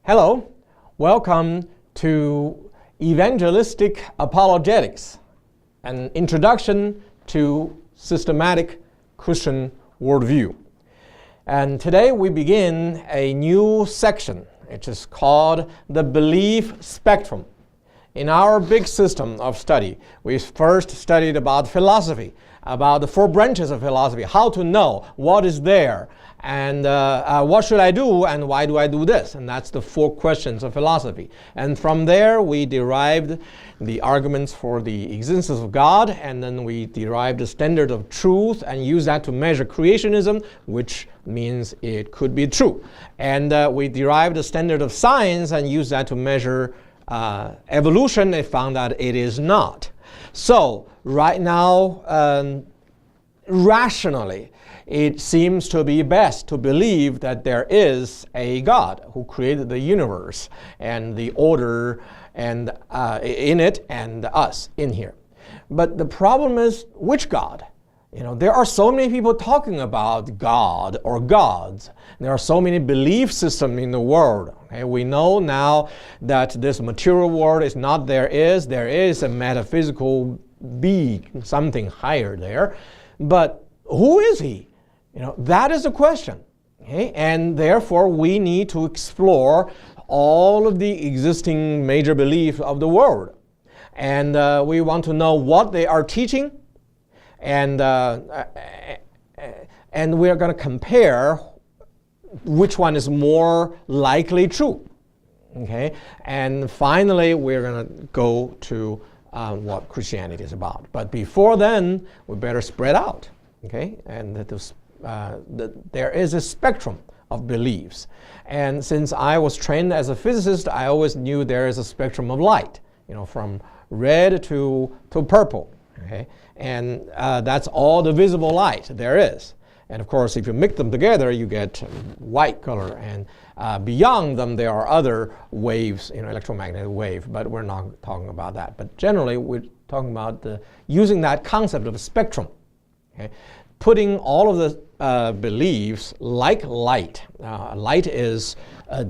Hello, welcome to Evangelistic Apologetics, an introduction to systematic Christian worldview. And today we begin a new section, which is called the belief spectrum. In our big system of study, we first studied about philosophy, about the four branches of philosophy, how to know what is there, and what should I do, and why do I do this? And that's the four questions of philosophy. And from there, we derived the arguments for the existence of God, and then we derived the standard of truth and used that to measure creationism, which means it could be true. And we derived the standard of science and used that to measure evolution, and found that it is not. So right now, rationally, it seems to be best to believe that there is a God who created the universe and the order and in it and us in here. But the problem is, which God? You know, there are so many people talking about God or gods. There are so many belief systems in the world. Okay? We know now that this material world is not there is a metaphysical being, something higher there. But who is he? You know, that is the question. Okay? And therefore, we need to explore all of the existing major beliefs of the world. And we want to know what they are teaching. And we are going to compare which one is more likely true. Okay? And finally, we're going to go to what Christianity is about. But before then, we better spread out. Okay? And there is a spectrum of beliefs. And since I was trained as a physicist, I always knew there is a spectrum of light, you know, from red to purple. Okay? And that's all the visible light there is. And of course, if you mix them together, you get white color. And beyond them, there are other waves, you know, electromagnetic wave. But we're not talking about that. But generally, we're talking about using that concept of a spectrum. Okay? Putting all of the beliefs like light. Light is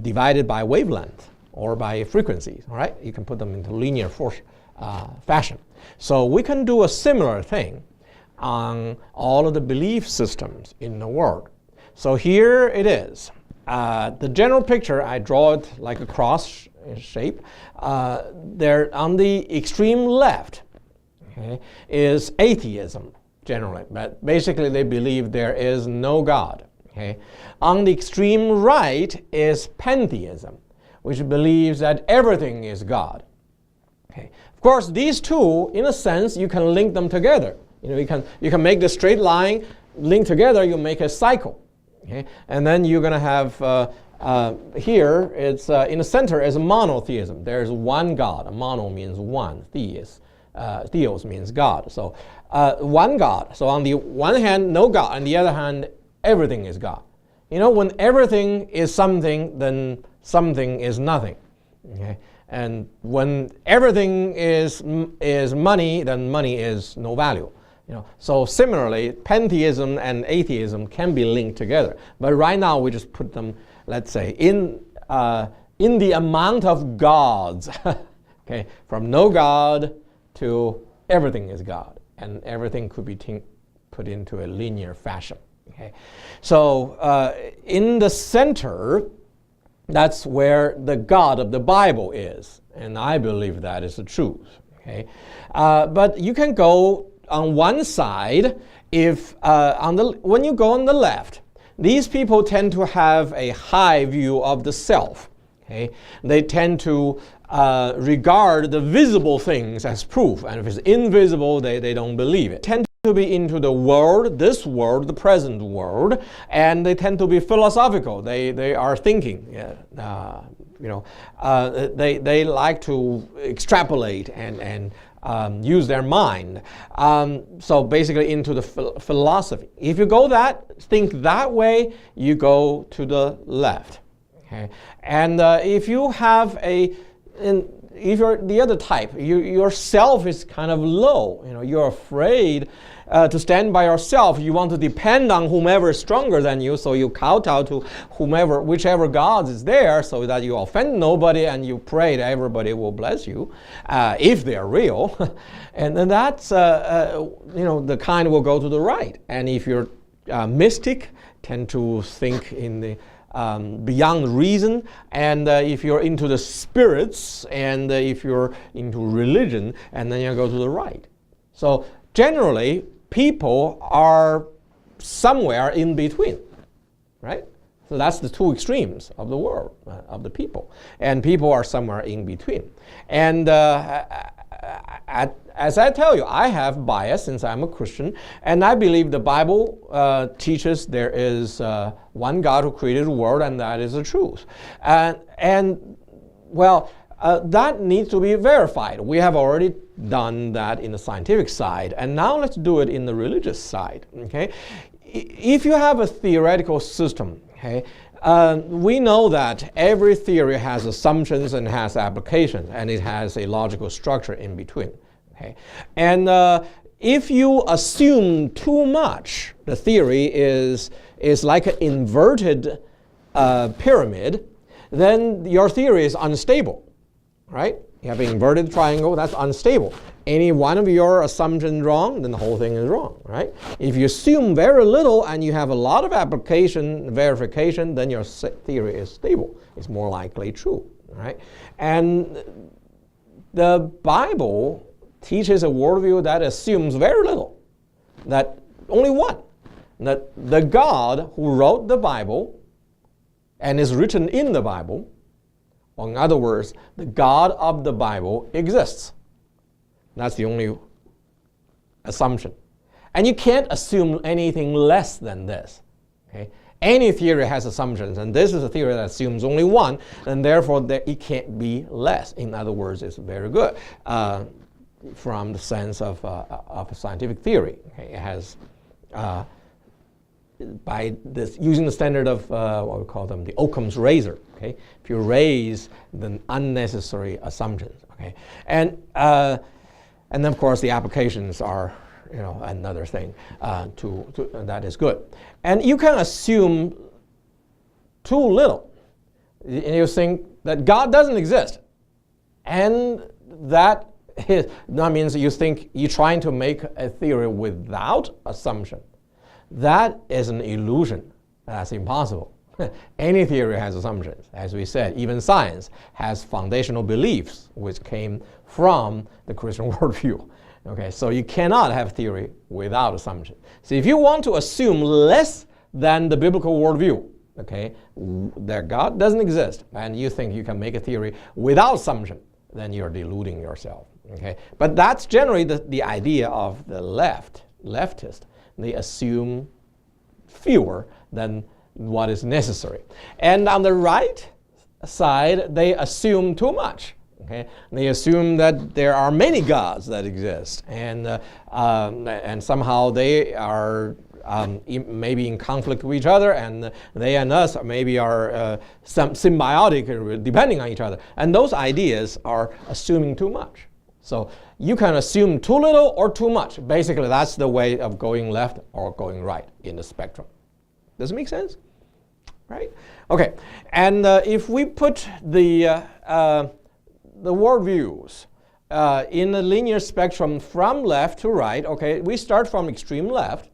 divided by wavelength or by frequencies. All right? You can put them into linear fashion. So we can do a similar thing on all of the belief systems in the world. So here it is. The general picture, I draw it like a cross shape. There on the extreme left, okay, is atheism generally. But basically they believe there is no God. Okay? On the extreme right is pantheism, which believes that everything is God. Okay. Of course, these two, in a sense, you can link them together. You know, you can make the straight line link together. You make a cycle, okay? And then you're going to have here. It's in the center is monotheism. There's one God. Mono means one. Theos means God. So one God. So on the one hand, no God. On the other hand, everything is God. You know, when everything is something, then something is nothing. Okay. And when everything is money, then money is no value. You know, so similarly, pantheism and atheism can be linked together. But right now, we just put them, let's say, in the amount of gods. Okay, from no God to everything is God, and everything could be put into a linear fashion. Okay, so in the center, that's where the God of the Bible is, and I believe that is the truth. Okay, but you can go on one side if when you go on the left, these people tend to have a high view of the self. Okay, they tend to regard the visible things as proof, and if it's invisible, they don't believe it. Tend to be into the world, this world, the present world, and they tend to be philosophical. They are thinking. You know, they like to extrapolate and use their mind. So basically into the philosophy. If you think that way, you go to the left. Okay, and if you have if you're the other type, your self is kind of low. You're afraid to stand by yourself. You want to depend on whomever is stronger than you, so you kowtow to whichever God is there, so that you offend nobody and you pray that everybody will bless you, if they're real. And then that's the kind will go to the right. And if you're mystic, tend to think in the beyond reason, and if you're into the spirits, and if you're into religion, and then you go to the right. So generally, people are somewhere in between, right? So that's the two extremes of the world, of the people. And people are somewhere in between. And as I tell you, I have bias since I'm a Christian, and I believe the Bible teaches there is one God who created the world, and that is the truth. That needs to be verified. We have already done that in the scientific side, and now let's do it in the religious side. Okay, if you have a theoretical system, okay, we know that every theory has assumptions and has applications, and it has a logical structure in between. Okay, and if you assume too much, the theory is like an inverted pyramid, then your theory is unstable. Right? You have an inverted triangle, that's unstable. Any one of your assumptions wrong, then the whole thing is wrong, right? If you assume very little and you have a lot of application, verification, then your theory is stable. It's more likely true, right? And the Bible teaches a worldview that assumes very little, that only one, that the God who wrote the Bible and is written in the Bible, or in other words, the God of the Bible exists. That's the only assumption. And you can't assume anything less than this. Okay? Any theory has assumptions, and this is a theory that assumes only one, and therefore it can't be less. In other words, it's very good from the sense of a scientific theory. Okay? It has by this, using the standard of what we call them, the Occam's razor. Okay, if you raise the unnecessary assumptions. Okay, and then of course the applications are another thing that is good. And you can assume too little. You think that God doesn't exist, and that means you think you're trying to make a theory without assumption. That is an illusion. That's impossible. Any theory has assumptions. As we said, even science has foundational beliefs which came from the Christian worldview. Okay, so you cannot have theory without assumption. So if you want to assume less than the biblical worldview, okay, that God doesn't exist, and you think you can make a theory without assumption, then you're deluding yourself. Okay, but that's generally the idea of the leftist. They assume fewer than what is necessary. And on the right side, they assume too much. Okay? They assume that there are many gods that exist, and somehow they are maybe in conflict with each other, and they and us maybe are some symbiotic, depending on each other. And those ideas are assuming too much. So you can assume too little or too much. Basically, that's the way of going left or going right in the spectrum. Does it make sense? Right? Okay. And if we put the worldviews in a linear spectrum from left to right, okay, we start from extreme left.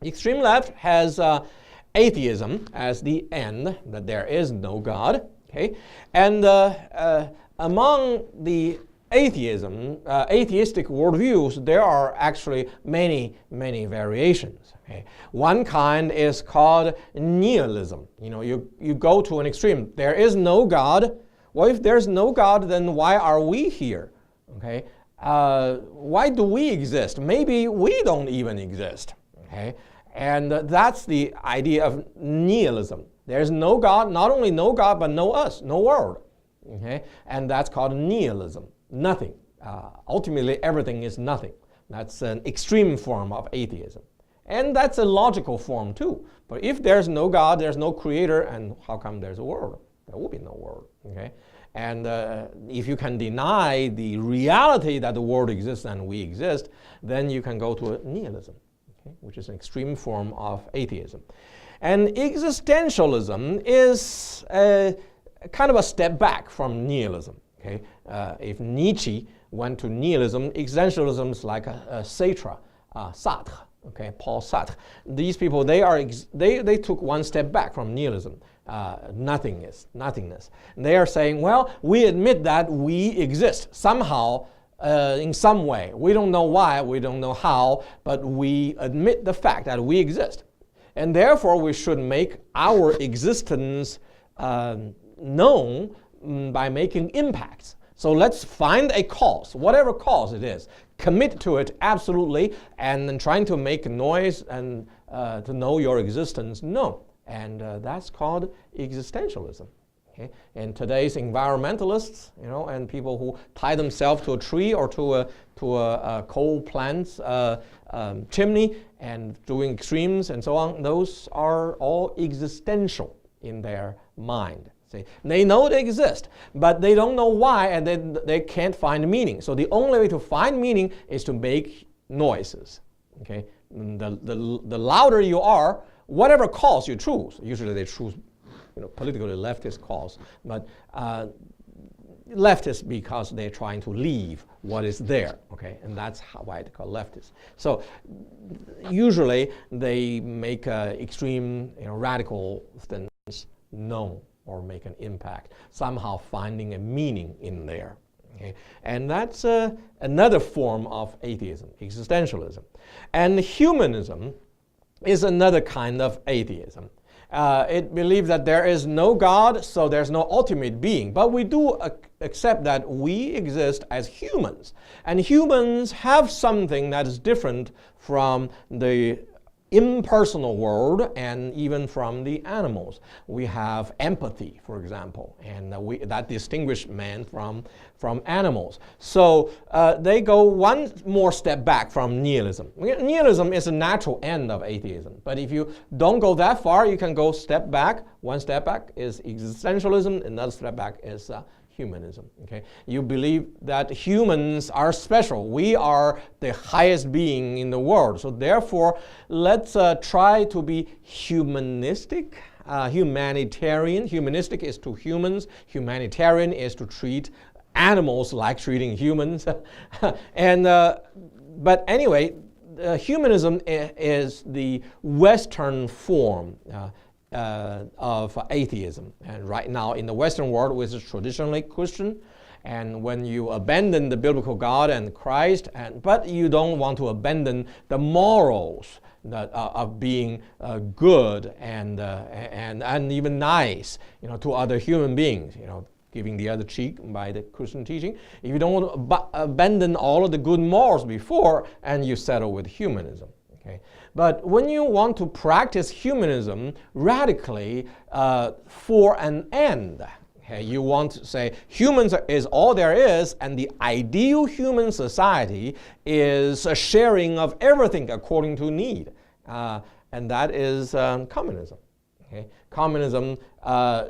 Extreme left has atheism as the end, that there is no God. Okay, and among the atheistic worldviews, there are actually many variations. Okay? One kind is called nihilism. You go to an extreme. There is no God. Well, if there's no God, then why are we here? Okay? Why do we exist? Maybe we don't even exist. Okay? And that's the idea of nihilism. There's no God, not only no God, but no us, no world. Okay? And that's called nihilism. Nothing. Ultimately, everything is nothing. That's an extreme form of atheism. And that's a logical form too. But if there's no God, there's no creator, and how come there's a world? there will be no world. Okay, and if you can deny the reality that the world exists and we exist, then you can go to nihilism, okay, which is an extreme form of atheism. And existentialism is kind of a step back from nihilism. Okay, if Nietzsche went to nihilism, existentialism is like a Sartre, Sartre. Okay, Paul Sartre. These people, they took one step back from nihilism, nothingness. They are saying, well, we admit that we exist somehow, in some way. We don't know why, we don't know how, but we admit the fact that we exist. And therefore, we should make our existence known by making impacts. So let's find a cause, whatever cause it is, commit to it absolutely, and then trying to make noise and to know your existence known. And that's called existentialism. Okay? And today's environmentalists, and people who tie themselves to a tree or to a coal plant's chimney and doing extremes and so on, those are all existential in their mind. They know they exist, but they don't know why, and they can't find meaning. So the only way to find meaning is to make noises. Okay, the louder you are, whatever cause you choose. Usually they choose, politically leftist cause, but leftist because they're trying to leave what is there. Okay, and that's why they call leftist. So usually they make extreme, radical things known, or make an impact, somehow finding a meaning in there. Okay? And that's another form of atheism, existentialism. And humanism is another kind of atheism. It believes that there is no God, so there's no ultimate being. But we do accept that we exist as humans. And humans have something that is different from the impersonal world and even from the animals. We have empathy, for example, and that distinguishes man from animals. So they go one more step back from nihilism. Nihilism is a natural end of atheism, but if you don't go that far, you can go step back. One step back is existentialism, another step back is humanism. Okay, you believe that humans are special. We are the highest being in the world. So therefore, let's try to be humanistic, humanitarian. Humanistic is to humans. Humanitarian is to treat animals like treating humans. And but anyway, humanism is the Western form of atheism. And right now in the Western world, which is traditionally Christian, and when you abandon the biblical God and Christ, but you don't want to abandon the morals of being good and even nice, to other human beings, giving the other cheek by the Christian teaching. If you don't want to abandon all of the good morals before, and you settle with humanism. Okay. But when you want to practice humanism radically for an end, okay, you want to say humans is all there is, and the ideal human society is a sharing of everything according to need. And that is communism. Okay? Communism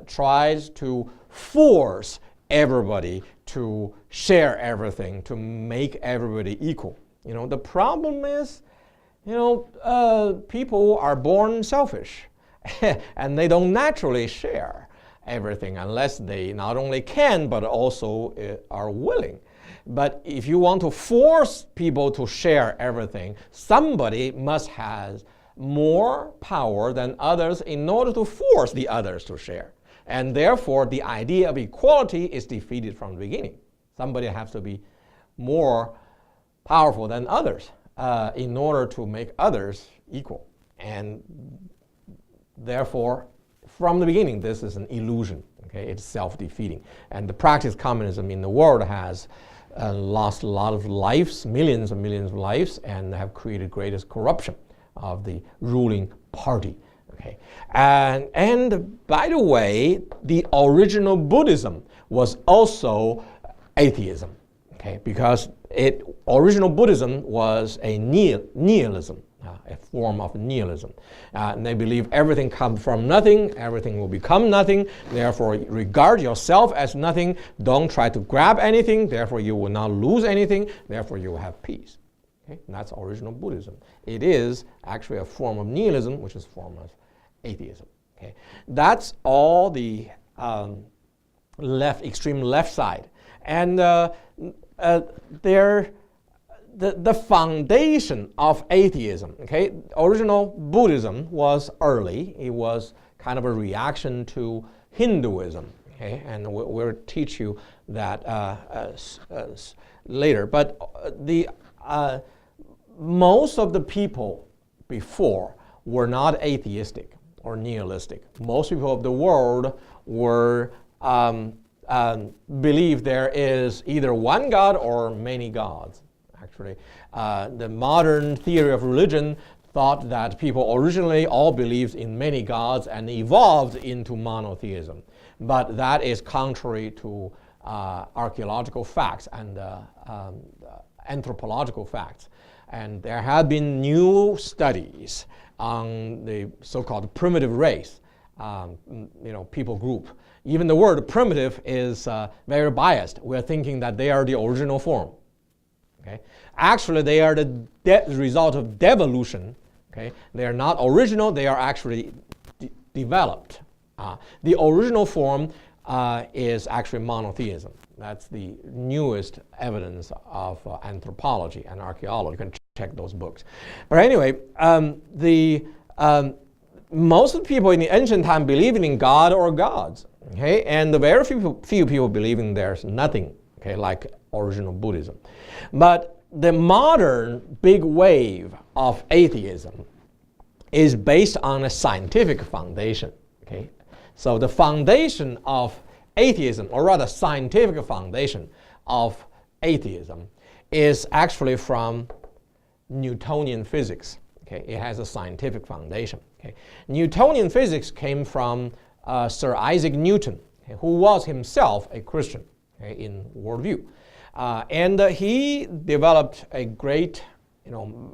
tries to force everybody to share everything, to make everybody equal. The problem is, people are born selfish and they don't naturally share everything unless they not only can but also are willing. But if you want to force people to share everything, somebody must have more power than others in order to force the others to share. And therefore, the idea of equality is defeated from the beginning. Somebody has to be more powerful than others in order to make others equal. And therefore, from the beginning, this is an illusion. Okay? It's self-defeating. And the practice of communism in the world has lost a lot of lives, millions and millions of lives, and have created greatest corruption of the ruling party. Okay. And by the way, the original Buddhism was also atheism. Okay, because original Buddhism was a nihilism. a form of nihilism. And they believe everything comes from nothing, everything will become nothing, therefore regard yourself as nothing, don't try to grab anything, therefore you will not lose anything, therefore you will have peace. Okay? And that's original Buddhism. It is actually a form of nihilism, which is a form of atheism. Okay? That's all the extreme left side. And the foundation of atheism, okay, original Buddhism was early. It was kind of a reaction to Hinduism, okay, and we'll teach you that later. But most of the people before were not atheistic or nihilistic. Most people of the world were believe there is either one God or many gods. Actually, the modern theory of religion thought that people originally all believed in many gods and evolved into monotheism. But that is contrary to archaeological facts and anthropological facts. And there have been new studies on the so-called primitive race, people group. Even the word primitive is very biased. We're thinking that they are the original form. Okay? Actually, they are the result of devolution. Okay? They are not original, they are actually developed. The original form is actually monotheism. That's the newest evidence of anthropology and archaeology. You can check those books. But anyway, most of the people in the ancient time believed in God or gods. Okay? And the very few people believing there's nothing, okay, like original Buddhism. But the modern big wave of atheism is based on a scientific foundation. Okay? So the foundation of atheism, or rather scientific foundation of atheism, is actually from Newtonian physics. Okay? It has a scientific foundation. Okay? Newtonian physics came from Sir Isaac Newton, okay, who was himself a Christian, okay, in Worldview. And he developed a great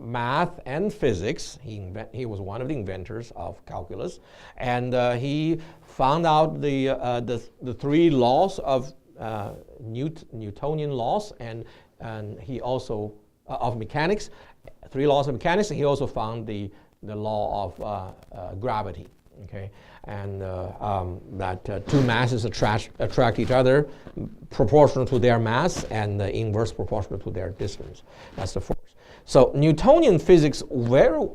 math and physics. He was one of the inventors of calculus. And he found out the three laws of Newtonian laws, and he also, of mechanics, three laws of mechanics, and he also found the law of gravity. Okay, and that two masses attract each other proportional to their mass and inverse proportional to their distance. That's the force. So Newtonian physics very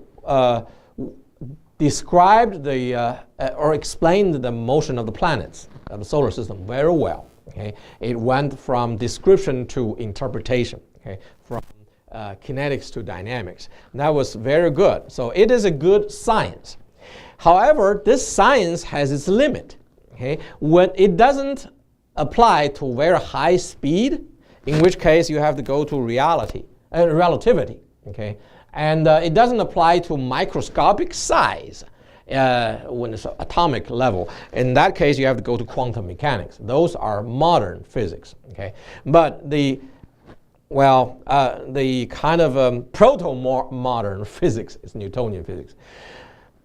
described or explained the motion of the planets of the solar system very well. Okay, it went from description to interpretation. Okay, from kinetics to dynamics. And that was very good. So it is a good science. However, this science has its limit. Okay? When it doesn't apply to very high speed, in which case you have to go to relativity. Okay? And it doesn't apply to microscopic size when it's atomic level. In that case, you have to go to quantum mechanics. Those are modern physics. Okay? But the kind of proto-modern physics is Newtonian physics.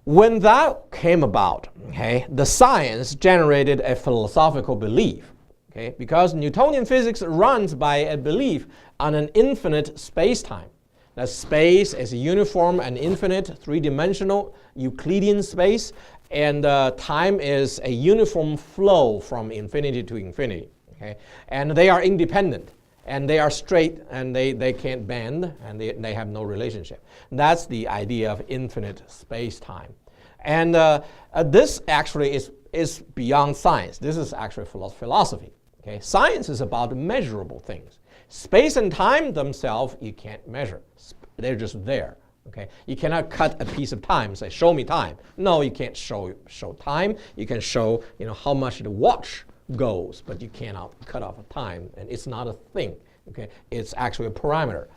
When that came about, okay, the science generated a philosophical belief, okay, because Newtonian physics runs by a belief on an infinite space-time. That space is uniform and infinite, three-dimensional Euclidean space, and time is a uniform flow from infinity to infinity. Okay? And they are independent, and they are straight, and they can't bend, and they have no relationship. That's the idea of infinite space-time. And this actually is beyond science. This is actually philosophy. Okay? Science is about measurable things. Space and time themselves, you can't measure. They're just there. Okay? You cannot cut a piece of time and say, show me time. No, you can't show time. You can show how much the watch goes, but you cannot cut off a time, and it's not a thing. Okay? It's actually a parameter.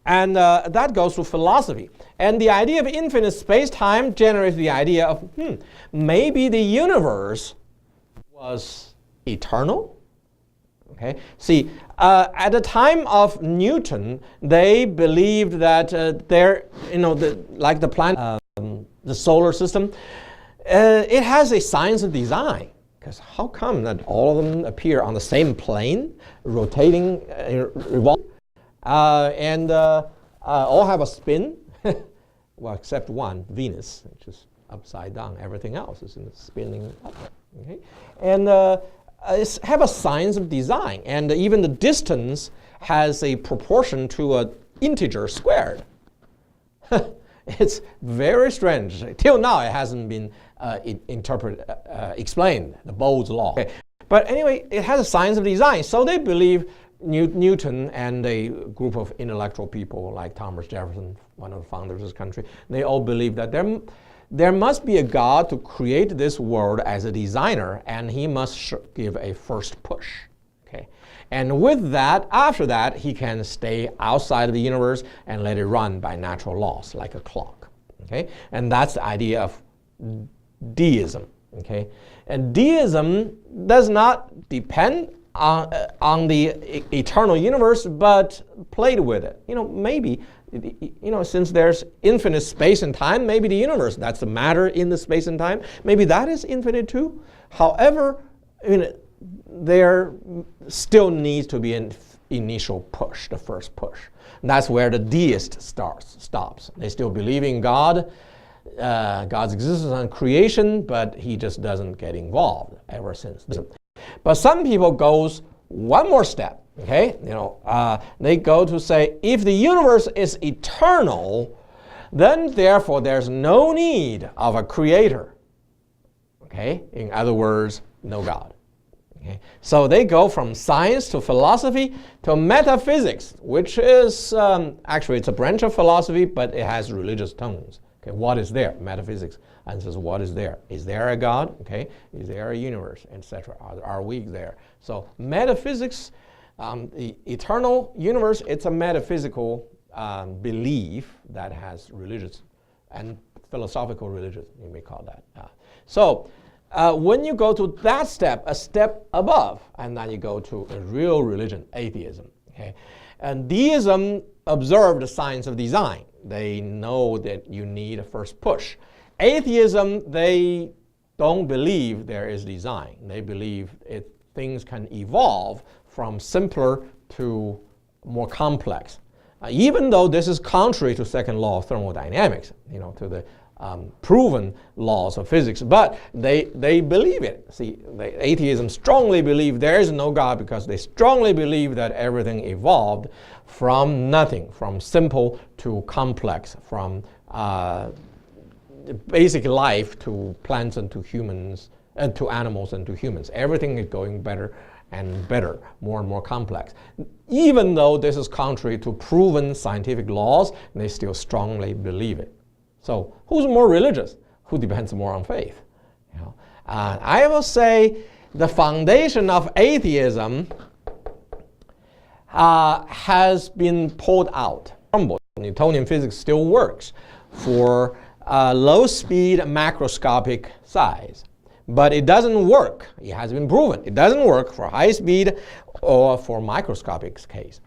And that goes to philosophy. And the idea of infinite space-time generates the idea of, maybe the universe was eternal, Okay. See, at the time of Newton, they believed that like the planet, the solar system, it has a science of design. Because how come that all of them appear on the same plane, rotating, revolving, and all have a spin? Well, except one, Venus, which is upside down. Everything else is in the spinning up. Okay? And have a science of design. And even the distance has a proportion to an integer squared. It's very strange. Till now, it hasn't been explained, the Bode's law. Okay. But anyway, it has a science of design. So they believe Newton and a group of intellectual people like Thomas Jefferson, one of the founders of this country, they all believe that there must be a God to create this world as a designer, and he must give a first push. Okay? And with that, after that, he can stay outside of the universe and let it run by natural laws, like a clock. Okay? And that's the idea of deism. Okay? And deism does not depend on the eternal universe, but played with it. Maybe, since there's infinite space and time, maybe the universe, that's the matter in the space and time, maybe that is infinite too. However, there still needs to be an initial push, the first push. And that's where the deist stops. They still believe in God, God's existence and creation, but he just doesn't get involved ever since. But some people goes one more step. Okay, they go to say, if the universe is eternal, then therefore there's no need of a creator. Okay, in other words, no God. Okay, so they go from science to philosophy to metaphysics, which is actually it's a branch of philosophy, but it has religious tones. Okay, what is there? Metaphysics answers what is there. Is there a God? Okay, is there a universe, etc. Are we there? So metaphysics. The eternal universe, it's a metaphysical belief that has religious and philosophical religion, you may call that. So when you go to that step, a step above, and then you go to a real religion, atheism. Okay? And deism observe the science of design. They know that you need a first push. Atheism, they don't believe there is design. They believe things can evolve from simpler to more complex. Even though this is contrary to second law of thermodynamics, to the proven laws of physics, but they believe it. See, atheism strongly believe there is no God because they strongly believe that everything evolved from nothing, from simple to complex, from basic life to plants and to humans, and to animals and to humans. Everything is going better and better, more and more complex. Even though this is contrary to proven scientific laws, they still strongly believe it. So who's more religious? Who depends more on faith? I will say the foundation of atheism has been pulled out. Newtonian physics still works for low-speed macroscopic size. But it doesn't work. It has been proven. It doesn't work for high speed or for microscopic size.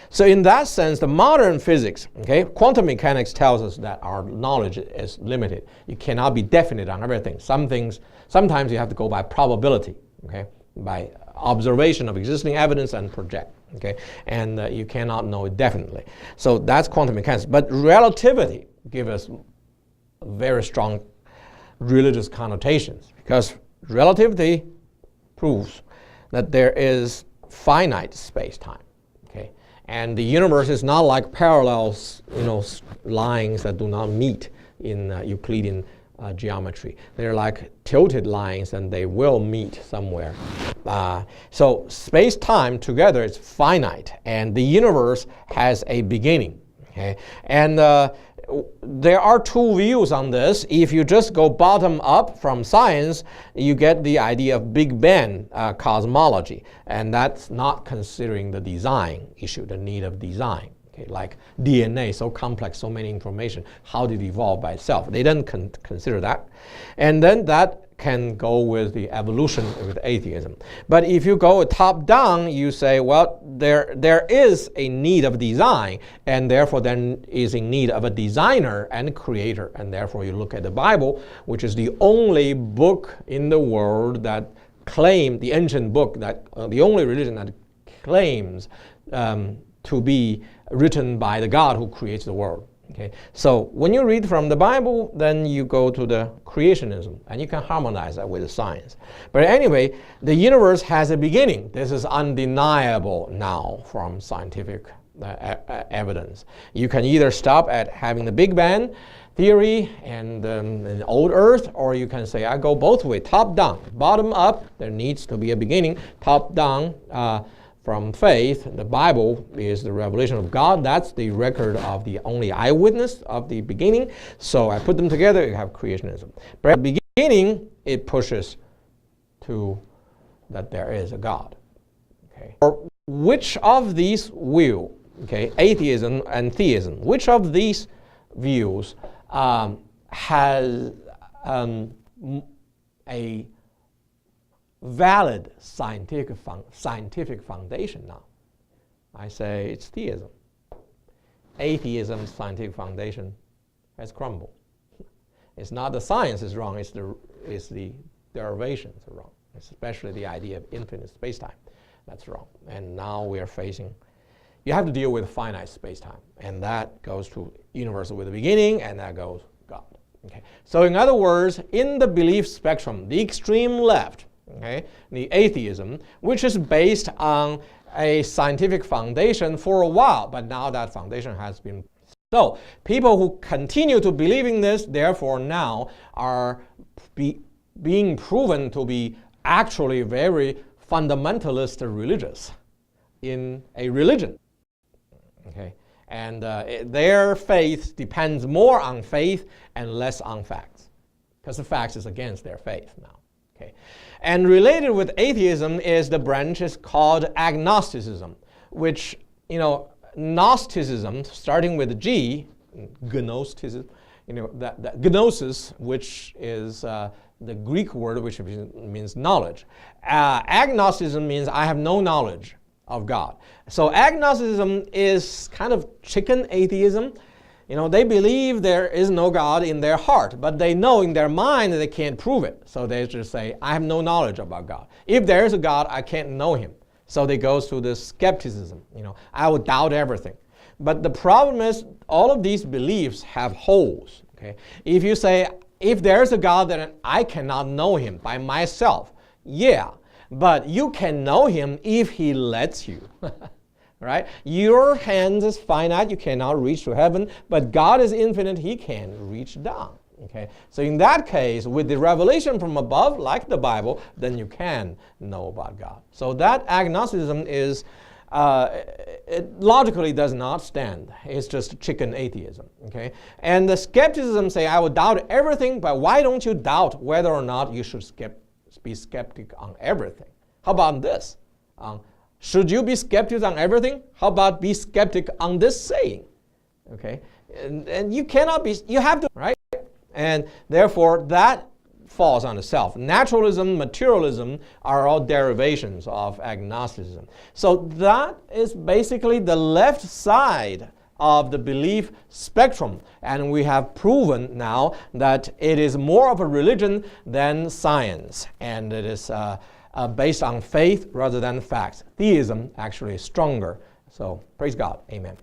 So in that sense, the modern physics, okay, quantum mechanics tells us that our knowledge is limited. You cannot be definite on everything. Some things, sometimes you have to go by probability, okay, by observation of existing evidence and project, okay, and you cannot know it definitely. So that's quantum mechanics. But relativity gives us very strong religious connotations, because relativity proves that there is finite space-time, okay, and the universe is not like parallel, lines that do not meet in Euclidean geometry. They're like tilted lines, and they will meet somewhere. So space-time together is finite, and the universe has a beginning, okay, and there are two views on this. If you just go bottom up from science, you get the idea of Big Bang cosmology, and that's not considering the design issue, the need of design. Okay, like DNA, so complex, so many information, how did it evolve by itself? They didn't consider that. And then that can go with the evolution with atheism. But if you go top down, you say, well, there is a need of design, and therefore then is in need of a designer and creator. And therefore you look at the Bible, which is the only book in the world that claims, the ancient book, that the only religion that claims to be written by the God who creates the world. Okay, so when you read from the Bible, then you go to the creationism, and you can harmonize that with the science. But anyway, the universe has a beginning. This is undeniable now from scientific evidence. You can either stop at having the Big Bang theory and an old Earth, or you can say I go both ways, top down, bottom up. There needs to be a beginning. Top down. From faith, the Bible is the revelation of God. That's the record of the only eyewitness of the beginning. So I put them together, you have creationism. But at the beginning, it pushes to that there is a God. Okay. Or which of these views, okay, atheism and theism, which of these views has a valid scientific foundation now? I say it's theism. Atheism's scientific foundation has crumbled. It's not the science is wrong, it's the derivations are wrong, especially the idea of infinite space-time. That's wrong. And now we are facing, you have to deal with finite space-time, and that goes to universe with a beginning, and that goes God. Okay. So in other words, in the belief spectrum, the extreme left, okay, the atheism, which is based on a scientific foundation for a while, but now that foundation has been. So people who continue to believe in this, therefore now are being proven to be actually very fundamentalist religious in a religion. Okay, and their faith depends more on faith and less on facts, because the facts is against their faith now. Okay. And related with atheism is the branches called agnosticism, which, Gnosticism, starting with G, gnosticism, that gnosis, which is the Greek word which means knowledge. Agnosticism means I have no knowledge of God. So agnosticism is kind of chicken atheism. They believe there is no God in their heart, but they know in their mind that they can't prove it. So they just say, I have no knowledge about God. If there is a God, I can't know him. So they go to the skepticism. I will doubt everything. But the problem is all of these beliefs have holes. Okay? If you say, if there's a God, then I cannot know him by myself. Yeah, but you can know him if he lets you. Right? Your hands is finite, you cannot reach to heaven, but God is infinite, he can reach down. Okay? So in that case, with the revelation from above, like the Bible, then you can know about God. So that agnosticism is, it logically does not stand. It's just chicken atheism. Okay? And the skepticism say, I will doubt everything, but why don't you doubt whether or not you should be skeptic on everything? How about this? Should you be skeptic on everything? How about be skeptic on this saying? Okay, and you cannot be. You have to, right? And therefore, that falls on the self. Naturalism, materialism are all derivations of agnosticism. So that is basically the left side of the belief spectrum, and we have proven now that it is more of a religion than science, and it is. Based on faith rather than facts. Theism actually is stronger. So praise God. Amen.